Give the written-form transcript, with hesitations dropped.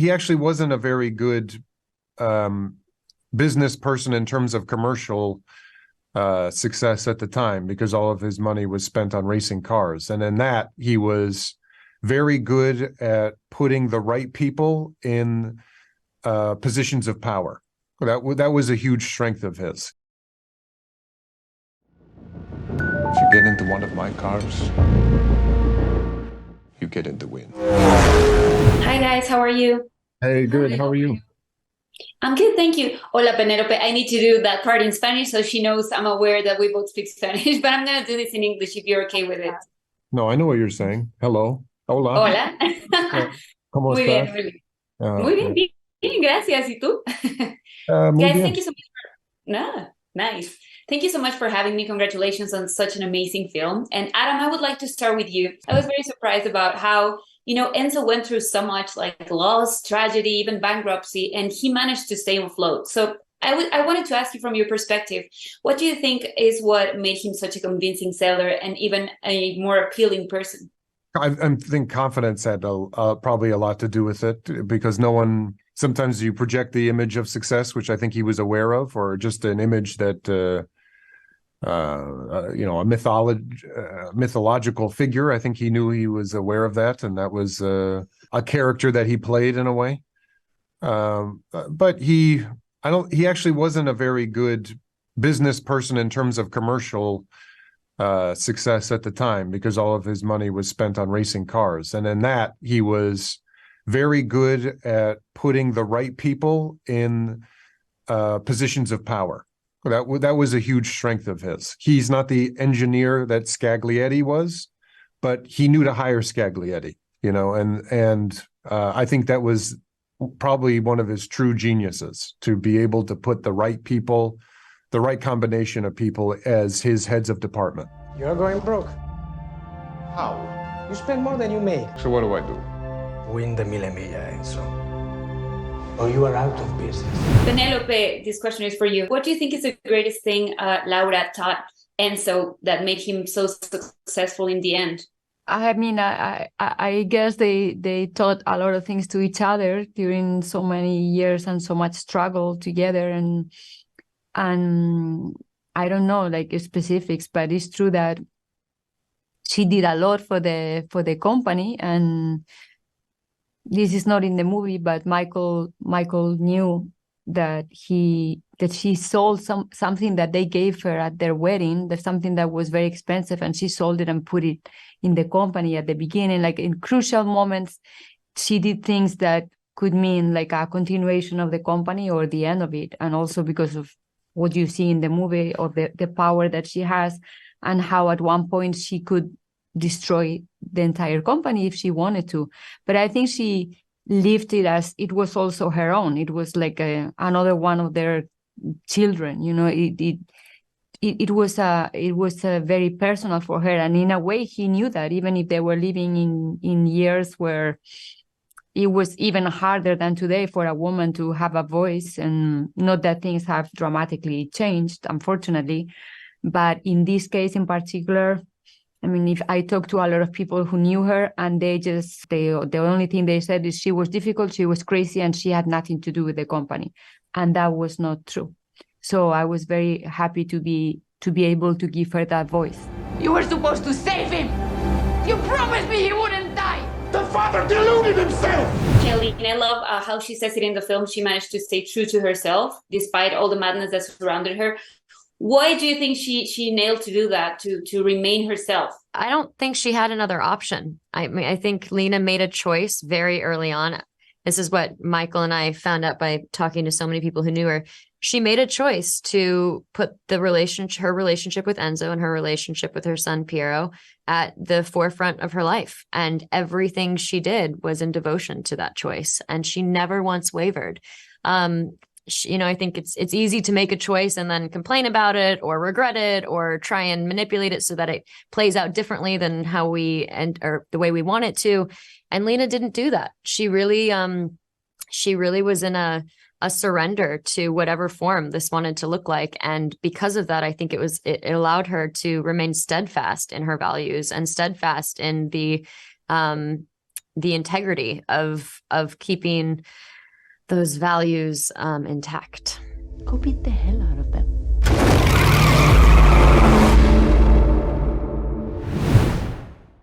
he actually wasn't a very good business person in terms of commercial success at the time, because all of his money was spent on racing cars. And in that, he was very good at putting the right people in positions of power. That was a huge strength of his. If you get into one of my cars, you get in the win. Hi guys, how are you? Hey, good. How are you? I'm good, thank you. Hola, Penélope. I need to do that part in Spanish so she knows I'm aware that we both speak Spanish, but I'm gonna do this in English if you're okay with it. No, I know what you're saying. Hello. Hola. Hola. ¿Cómo Muy bien, estás? muy bien. Ah, Muy bien, bien, gracias. ¿Y tú? muy Guys, bien. thank you so much for nice. Thank you so much for having me. Congratulations on such an amazing film. And Adam, I would like to start with you. I was very surprised about how, Enzo went through so much like loss, tragedy, even bankruptcy, and he managed to stay afloat. So I wanted to ask you from your perspective, what do you think is what made him such a convincing seller and even a more appealing person? I think confidence had probably a lot to do with it, because sometimes you project the image of success, which I think he was aware of, or just an image that, a mythological figure. I think he knew he was aware of that, and that was a character that he played in a way. But he actually wasn't a very good business person in terms of commercial success at the time, because all of his money was spent on racing cars. And in that, he was very good at putting the right people in positions of power. That was a huge strength of his. He's not the engineer that Scaglietti was, but he knew to hire Scaglietti, and I think that was probably one of his true geniuses, to be able to put the right people, the right combination of people as his heads of department. You're going broke. How? You spend more than you make. So what do I do? Win the Mille Miglia, Enzo. Or you are out of business. Penelope, this question is for you. What do you think is the greatest thing Laura taught Enzo that made him so successful in the end? I mean, I guess they taught a lot of things to each other during so many years and so much struggle together, and I don't know like specifics, but it's true that she did a lot for the company, and this is not in the movie, but Michael knew that she sold something that they gave her at their wedding. There's something that was very expensive, and she sold it and put it in the company at the beginning. Like in crucial moments, she did things that could mean like a continuation of the company or the end of it. And also because of what you see in the movie, or the power that she has, and how at one point she could destroy the entire company if she wanted to. But I think she lived it as it was also her own. It was like another one of their children. It was very personal for her, and in a way he knew that, even if they were living in years where it was even harder than today for a woman to have a voice. And not that things have dramatically changed, unfortunately, but in this case in particular, I mean, if I talked to a lot of people who knew her, and the only thing they said is she was difficult, she was crazy, and she had nothing to do with the company. And that was not true. So I was very happy to be able to give her that voice. You were supposed to save him! You promised me he wouldn't die! The father deluded himself! Shailene, I love how she says it in the film. She managed to stay true to herself despite all the madness that surrounded her. Why do you think she nailed to do that, to remain herself? I don't think she had another option. I mean, I think Lena made a choice very early on. This is what Michael and I found out by talking to so many people who knew her. She made a choice to put her relationship with Enzo and her relationship with her son Piero at the forefront of her life. And everything she did was in devotion to that choice. And she never once wavered. I think it's easy to make a choice and then complain about it or regret it or try and manipulate it so that it plays out differently than how or the way we want it to. And Lena didn't do that. She really was in a surrender to whatever form this wanted to look like. And because of that, I think it allowed her to remain steadfast in her values and steadfast in the the integrity of keeping those values intact. Go beat the hell out of them.